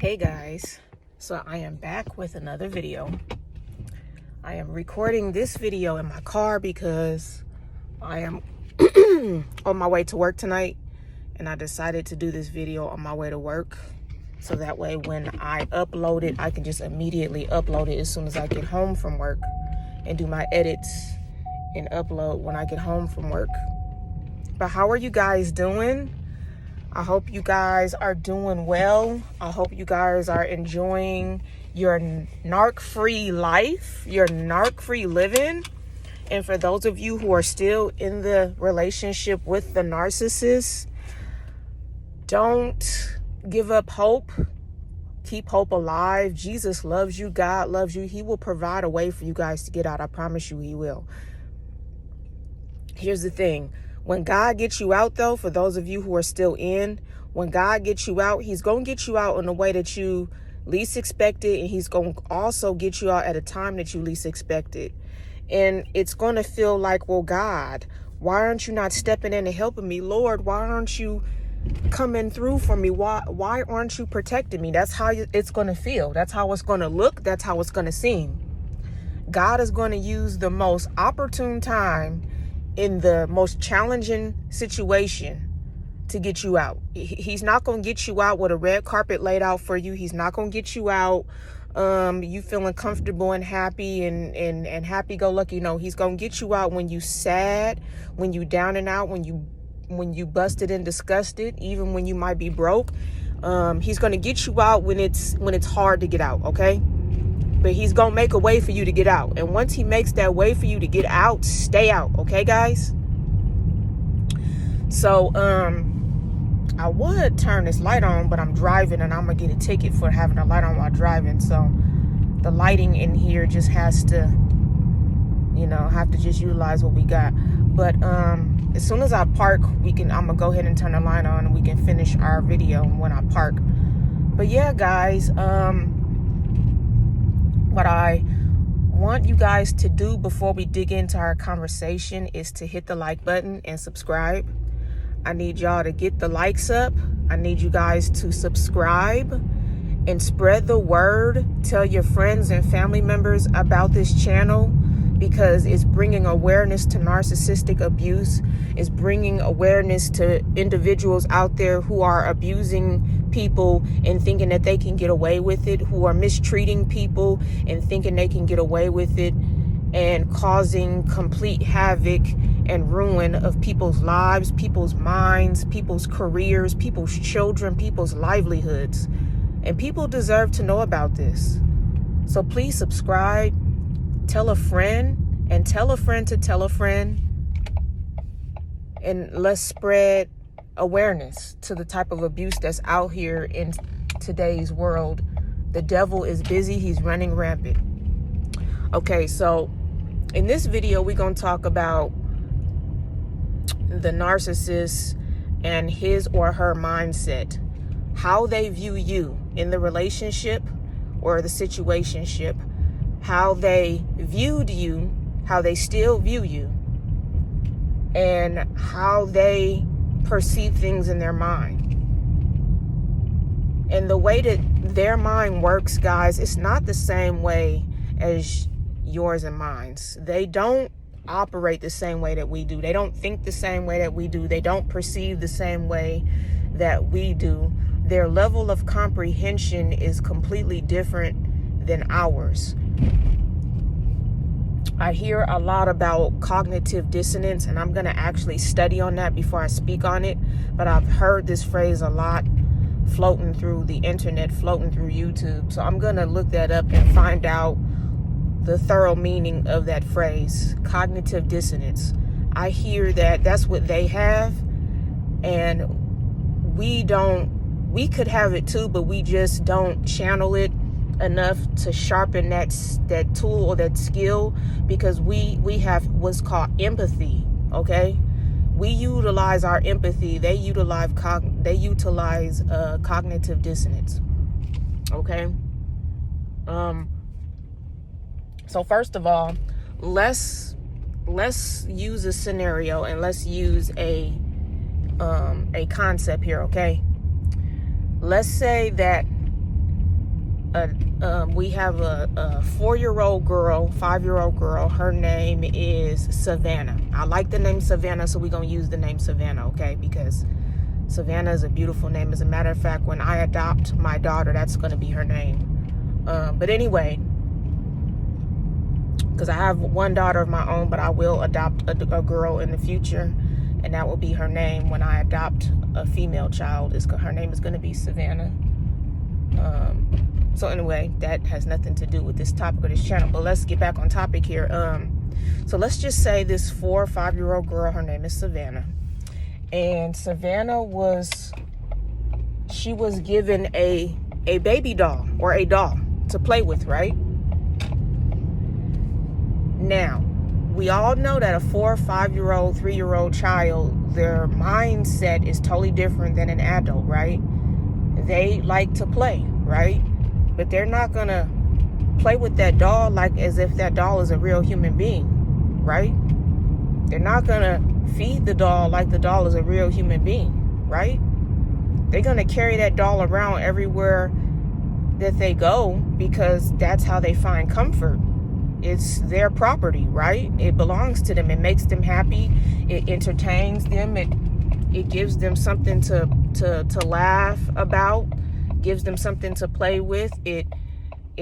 Hey guys, so I am back with another video. I am recording this video in my car because I am on my way to work tonight, and I decided to do this video on my way to work so that way when I upload it, I can just immediately upload it as soon as I get home from work and do my edits and upload when I get home from work. But how are you guys doing? I hope you guys are doing well. I hope you guys are enjoying your narc-free life, your narc-free living. And for those of you who are still in the relationship with the narcissist, don't give up hope. Keep hope alive. Jesus loves you. God loves you. He will provide a way for you guys to get out. I promise you he will. Here's the thing. When God gets you out, though, for those of you who are still in, when God gets you out, he's going to get you out in a way that you least expect it. And he's going to also get you out at a time that you least expect it. And it's going to feel like, well, God, why aren't you not stepping in and helping me? Lord, why aren't you coming through for me? Why aren't you protecting me? That's how it's going to feel. That's how it's going to look. That's how it's going to seem. God is going to use the most opportune time in the most challenging situation to get you out. He's not going to get you out with a red carpet laid out for you. He's not going to get you out you feeling comfortable and happy and happy-go-lucky. No, he's going to get you out when you sad, when you down and out, when you busted and disgusted, even when you might be broke. He's going to get you out when it's hard to get out, okay? But he's going to make a way for you to get out. And once he makes that way for you to get out, stay out. Okay, guys? So, I would turn this light on, but I'm driving and I'm going to get a ticket for having a light on while driving. So, the lighting in here just has to, have to just utilize what we got. But, as soon as I park, I'm going to go ahead and turn the light on and we can finish our video when I park. But yeah, guys, what I want you guys to do before we dig into our conversation is to hit the like button and subscribe. I need y'all to get the likes up. I need you guys to subscribe and spread the word. Tell your friends and family members about this channel because it's bringing awareness to narcissistic abuse. It's bringing awareness to individuals out there who are abusing people and thinking that they can get away with it, who are mistreating people and thinking they can get away with it, and causing complete havoc and ruin of people's lives, people's minds, people's careers, people's children, people's livelihoods. And people deserve to know about this. So please subscribe, tell a friend, and tell a friend to tell a friend, and let's spread awareness to the type of abuse that's out here in today's world. The devil is busy. He's running rampant. Okay, so in this video, we're going to talk about the narcissist and his or her mindset, how they view you in the relationship or the situationship, how they viewed you, how they still view you, and how they perceive things in their mind. And the way that their mind works, guys, it's not the same way as yours and mine's. They don't operate the same way that we do. They don't think the same way that we do. They don't perceive the same way that we do. Their level of comprehension is completely different than ours. I hear a lot about cognitive dissonance, and I'm going to actually study on that before I speak on it. But I've heard this phrase a lot floating through the internet, floating through YouTube. So I'm going to look that up and find out the thorough meaning of that phrase, cognitive dissonance. I hear that that's what they have, and we could have it too, but we just don't channel it enough to sharpen that tool or that skill, because we have what's called empathy. Okay, we utilize our empathy. They utilize cognitive dissonance. Okay. So first of all, let's use a scenario and let's use a concept here. Okay. Let's say that we have a 4-year-old girl, 5-year-old girl. Her name is Savannah. I like the name Savannah, so we're going to use the name Savannah, okay? Because Savannah is a beautiful name. As a matter of fact, when I adopt my daughter, that's going to be her name. But anyway, because I have one daughter of my own, but I will adopt a girl in the future, and that will be her name when I adopt a female child. Her name is going to be Savannah. So anyway, that has nothing to do with this topic of this channel, but let's get back on topic here. So let's just say this 4 or 5-year-old girl, her name is Savannah, and Savannah was given a baby doll or a doll to play with, right? Now, we all know that a 4 or 5-year-old, 3-year-old child, their mindset is totally different than an adult, right? They like to play, right? But they're not going to play with that doll like as if that doll is a real human being, right? They're not going to feed the doll like the doll is a real human being, right? They're going to carry that doll around everywhere that they go because that's how they find comfort. It's their property, right? It belongs to them. It makes them happy. It entertains them. It gives them something to laugh about, gives them something to play with. It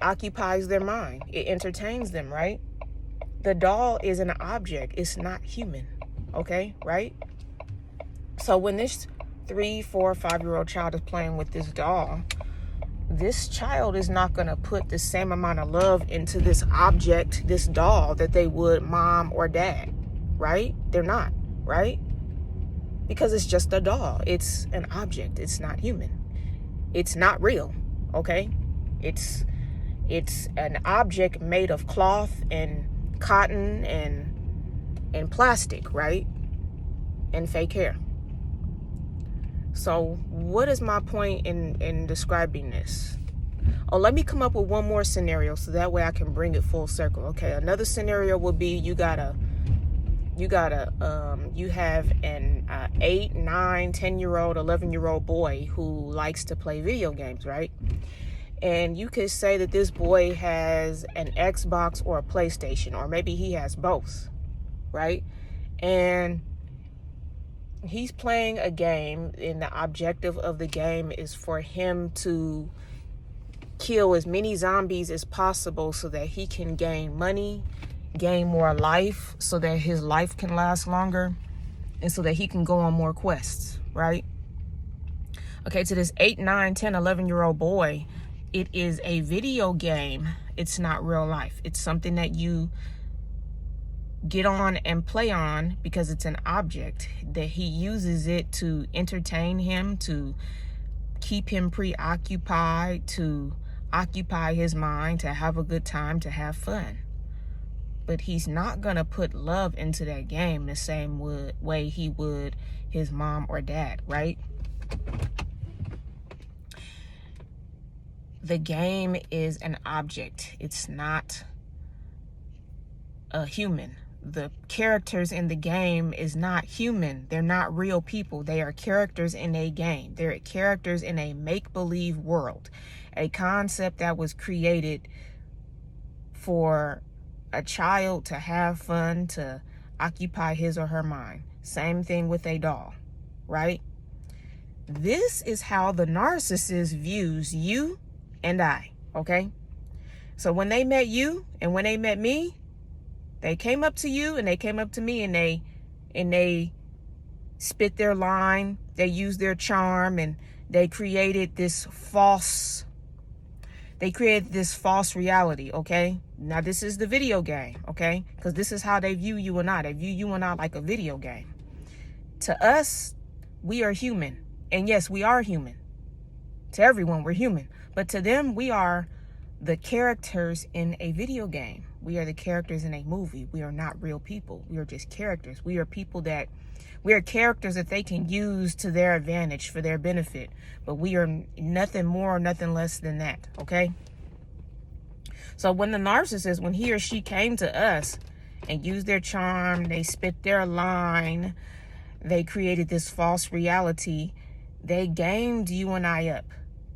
occupies their mind. It entertains them, right? The doll is an object. It's not human, okay, right? So when this 3, 4, 5-year-old child is playing with this doll, this child is not going to put the same amount of love into this object, this doll, that they would mom or dad, right? They're not, right? Because it's just a doll. It's an object. It's not human. It's not real, okay? It's an object made of cloth and cotton and plastic, right? And fake hair. So what is my point in describing this? Oh, let me come up with one more scenario so that way I can bring it full circle. Okay, another scenario would be you have an 8, 9, 10-year-old, 11-year-old boy who likes to play video games, right? And you could say that this boy has an Xbox or a PlayStation, or maybe he has both, right? And he's playing a game, and the objective of the game is for him to kill as many zombies as possible so that he can gain money, gain more life, so that his life can last longer, and so that he can go on more quests, right? Okay, to this 8, 9, 10, 11-year-old boy, it is a video game. It's not real life. It's something that you get on and play on because it's an object, that he uses it to entertain him, to keep him preoccupied, to occupy his mind, to have a good time, to have fun. But he's not going to put love into that game the same way he would his mom or dad, right? The game is an object. It's not a human. The characters in the game is not human. They're not real people. They are characters in a game. They're characters in a make-believe world, a concept that was created for a child to have fun, to occupy his or her mind. Same thing with a doll, right? This is how the narcissist views you and I, okay? So when they met you and when they met me, they came up to you and they came up to me and they spit their line, they used their charm, and they created this false reality, okay? Now this is the video game, okay? Because this is how they view you and I. They view you and I like a video game. To us, we are human. And yes, we are human. To everyone, we're human. But to them, we are the characters in a video game. We are the characters in a movie. We are not real people. We are just characters. We are characters that they can use to their advantage for their benefit. But we are nothing more or nothing less than that, okay? So when the narcissist, when he or she came to us and used their charm, they spit their line, they created this false reality, they gamed you and I up.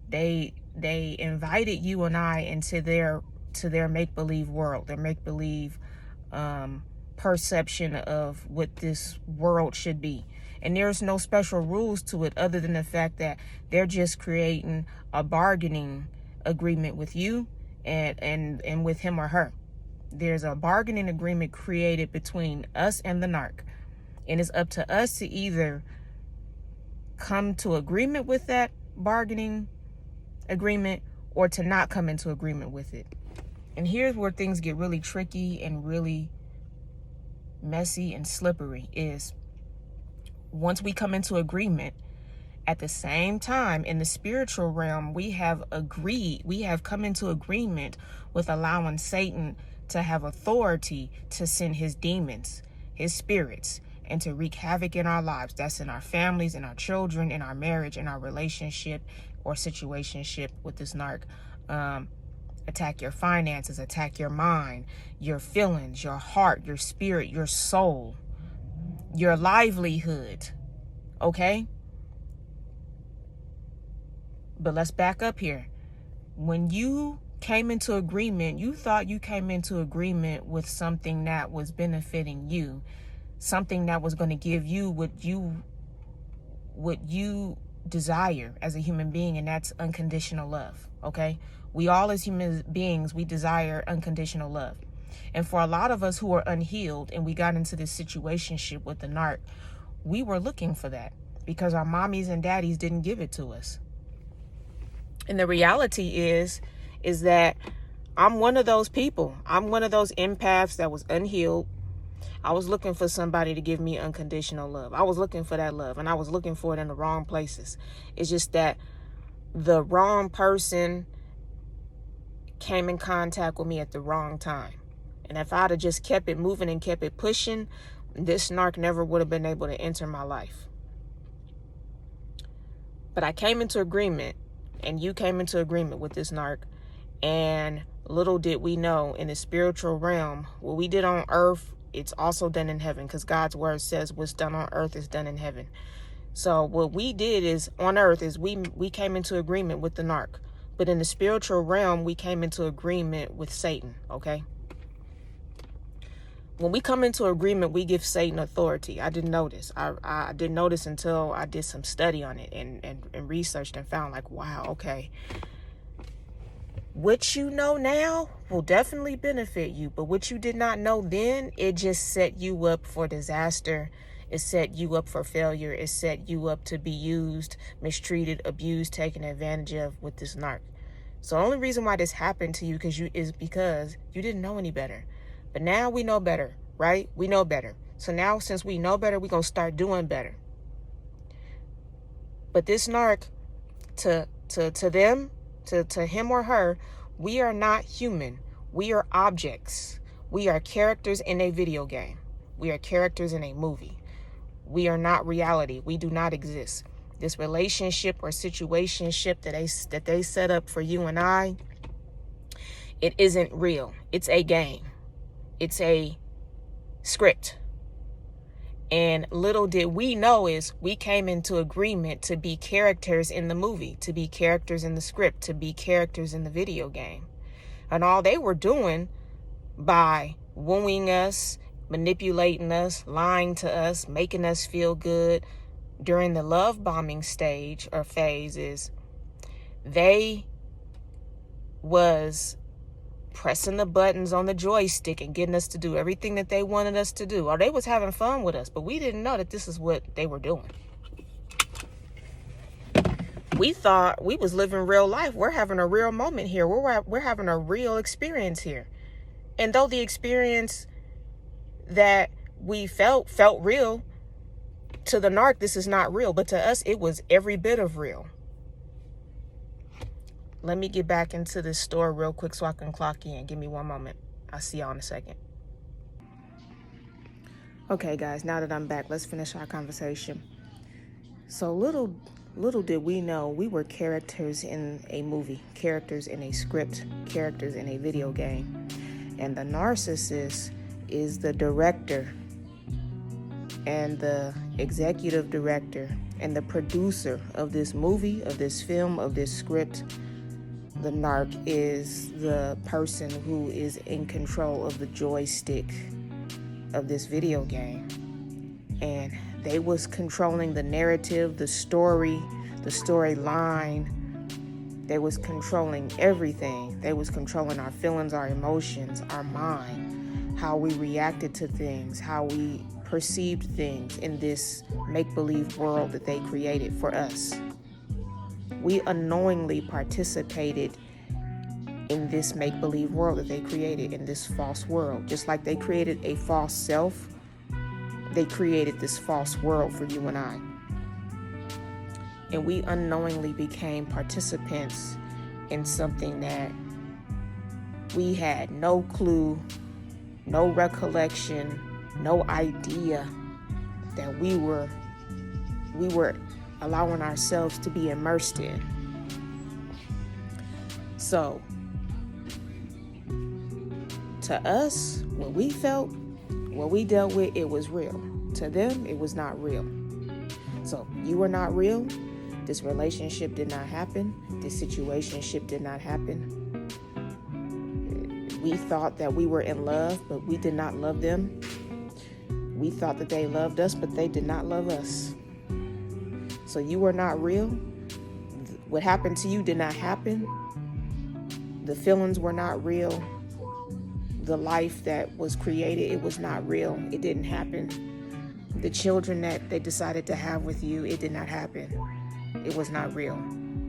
They they invited you and I into their make-believe world, their make-believe perception of what this world should be. And there's no special rules to it other than the fact that they're just creating a bargaining agreement with you and with him or her. There's a bargaining agreement created between us and the narc. And it's up to us to either come to agreement with that bargaining agreement or to not come into agreement with it. And here's where things get really tricky and really messy and slippery is once we come into agreement, at the same time in the spiritual realm, we have come into agreement with allowing Satan to have authority to send his demons, his spirits, and to wreak havoc in our lives. That's in our families, in our children, in our marriage, in our relationship or situationship with this narc. Attack your finances, attack your mind, your feelings, your heart, your spirit, your soul, your livelihood. Okay? But let's back up here. When you came into agreement, you thought you came into agreement with something that was benefiting you, something that was going to give you what you desire as a human being, and that's unconditional love. Okay? We all as human beings, we desire unconditional love. And for a lot of us who are unhealed and we got into this situationship with the narc, we were looking for that because our mommies and daddies didn't give it to us. And the reality is that I'm one of those people. I'm one of those empaths that was unhealed. I was looking for somebody to give me unconditional love. I was looking for that love, and I was looking for it in the wrong places. It's just that the wrong person came in contact with me at the wrong time. And if I'd have just kept it moving and kept it pushing, this narc never would have been able to enter my life. But I came into agreement, and you came into agreement with this narc. And little did we know, in the spiritual realm, what we did on earth, it's also done in heaven, because God's word says what's done on earth is done in heaven. So what we did is on earth is we came into agreement with the narc. But in the spiritual realm, we came into agreement with Satan, okay? When we come into agreement, we give Satan authority. I didn't notice. I didn't notice until I did some study on it and researched and found like, wow, okay. What you know now will definitely benefit you. But what you did not know then, it just set you up for disaster. It set you up for failure. It set you up to be used, mistreated, abused, taken advantage of with this narc. So the only reason why this happened to you is because you didn't know any better. But now we know better, right? We know better. So now since we know better, we're going to start doing better. But this narc, to him or her, we are not human. We are objects. We are characters in a video game. We are characters in a movie. We are not reality. We do not exist. This relationship or situationship that they set up for you and I, it isn't real. It's a game. It's a script. And little did we know is we came into agreement to be characters in the movie, to be characters in the script, to be characters in the video game. And all they were doing by wooing us, manipulating us, lying to us, making us feel good during the love bombing stage or phase is they was pressing the buttons on the joystick and getting us to do everything that they wanted us to do. Or they was having fun with us, but we didn't know that this is what they were doing. We thought we was living real life. We're having a real moment here. We're having a real experience here. And though the experience that we felt real, to the narc, this is not real. But to us, it was every bit of real. Let me get back into this store real quick so I can clock in. Give me one moment. I'll see y'all in a second. Okay, guys, now that I'm back, let's finish our conversation. So little did we know we were characters in a movie, characters in a script, characters in a video game. And the narcissist is the director and the executive director and the producer of this movie, of this film, of this script, The narc is the person who is in control of the joystick of this video game. And they was controlling the narrative, the storyline. They was controlling everything. They was controlling our feelings, our emotions, our mind, how we reacted to things, how we perceived things in this make-believe world that they created for us. We unknowingly participated in this make-believe world that they created, in this false world. Just like they created a false self, they created this false world for you and I. And we unknowingly became participants in something that we had no clue, no recollection, no idea that we were allowing ourselves to be immersed in. So, to us, what we felt, what we dealt with, it was real. To them, it was not real. So, you were not real. This relationship did not happen. This situationship did not happen. We thought that we were in love, but we did not love them. We thought that they loved us, but they did not love us. So you were not real. What happened to you did not happen. The feelings were not real. The life that was created, it was not real. It didn't happen. The children that they decided to have with you, it did not happen. It was not real.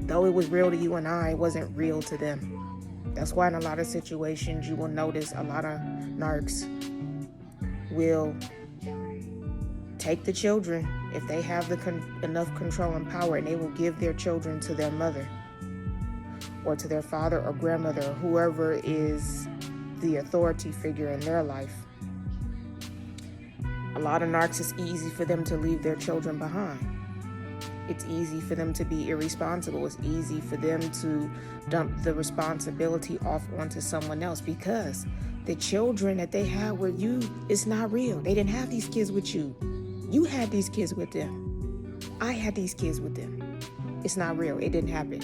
Though it was real to you and I, it wasn't real to them. That's why in a lot of situations you will notice a lot of narcs will take the children if they have enough control and power, and they will give their children to their mother or to their father or grandmother or whoever is the authority figure in their life. A lot of narcs, it's easy for them to leave their children behind. It's easy for them to be irresponsible. It's easy for them to dump the responsibility off onto someone else, because the children that they had with you, it's not real. They didn't have these kids with you. You had these kids with them. I had these kids with them. It's not real. It didn't happen.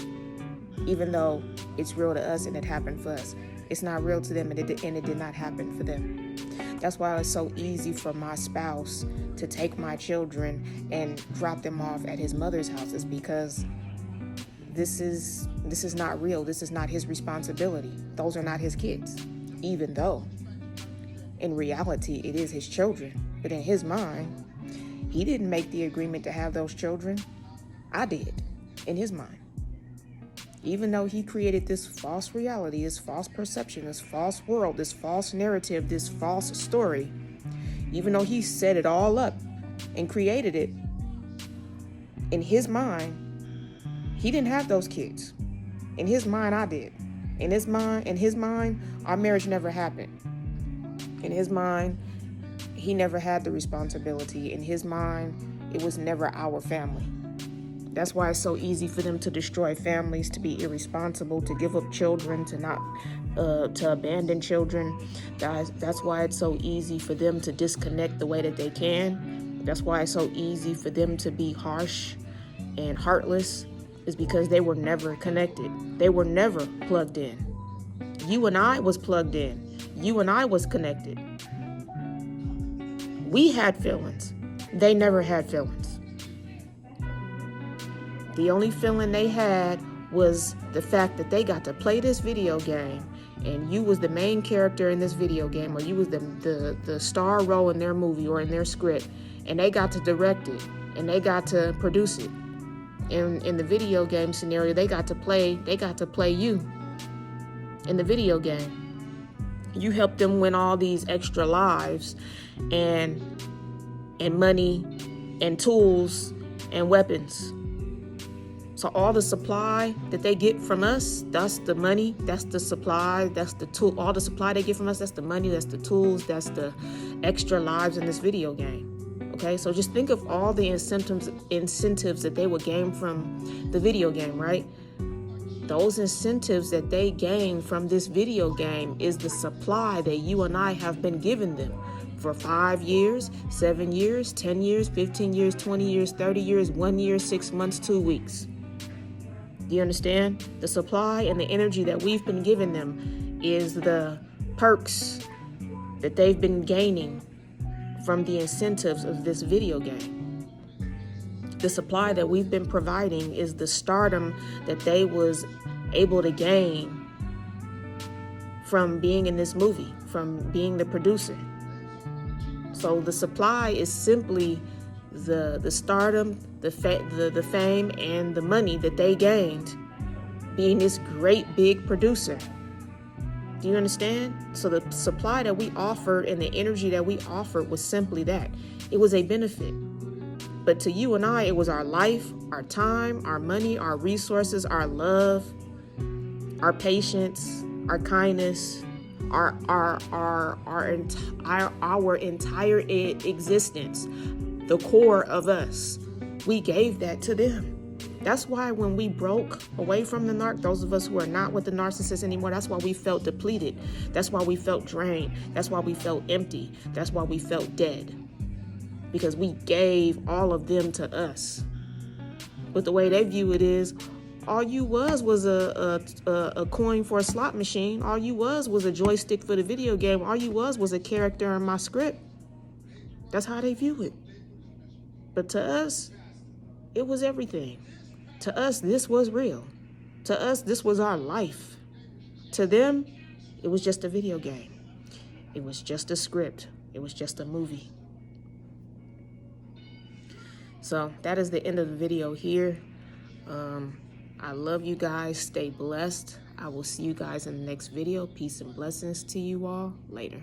Even though it's real to us and it happened for us, it's not real to them, and it did not happen for them. That's why it's so easy for my spouse to take my children and drop them off at his mother's house, is because this is not real. This is not his responsibility. Those are not his kids, even though in reality it is his children. But in his mind, he didn't make the agreement to have those children. I did, in his mind. Even though he created this false reality, this false perception, this false world, this false narrative, this false story, even though he set it all up and created it, in his mind, he didn't have those kids. In his mind, I did. In his mind, our marriage never happened. In his mind, he never had the responsibility. In his mind, it was never our family. That's why it's so easy for them to destroy families, to be irresponsible, to give up children, to abandon children. That's why it's so easy for them to disconnect the way that they can. That's why it's so easy for them to be harsh and heartless, is because they were never connected. They were never plugged in. You and I was plugged in. You and I was connected. We had feelings. They never had feelings. The only feeling they had was the fact that they got to play this video game, and you was the main character in this video game, or you was the star role in their movie or in their script, and they got to direct it, and they got to produce it. In the video game scenario, they got to play you in the video game. You helped them win all these extra lives and money and tools and weapons. So all the supply that they get from us, that's the money, that's the supply, that's the tool. All the supply they get from us, that's the money, that's the tools, that's the extra lives in this video game. Okay, so just think of all the incentives that they would gain from the video game, right? Those incentives that they gain from this video game is the supply that you and I have been giving them for 5 years, 7 years, 10 years, 15 years, 20 years, 30 years, 1 year, 6 months, 2 weeks. Do you understand? The supply and the energy that we've been giving them is the perks that they've been gaining from the incentives of this video game. The supply that we've been providing is the stardom that they was able to gain from being in this movie, from being the producer. So the supply is simply the stardom, the fame, and the money that they gained being this great big producer. Do you understand? So the supply that we offered and the energy that we offered was simply that. It was a benefit. But to you and I, it was our life, our time, our money, our resources, our love, our patience, our kindness, our entire existence, the core of us. We gave that to them. That's why when we broke away from the those of us who are not with the narcissist anymore, that's why we felt depleted. That's why we felt drained. That's why we felt empty. That's why we felt dead. Because we gave all of them to us. But the way they view it is, all you was a coin for a slot machine. All you was a joystick for the video game. All you was a character in my script. That's how they view it. But to us, it was everything. To us, this was real. To us, this was our life. To them, it was just a video game. It was just a script. It was just a movie. So that is the end of the video here. I love you guys. Stay blessed. I will see you guys in the next video. Peace and blessings to you all. Later.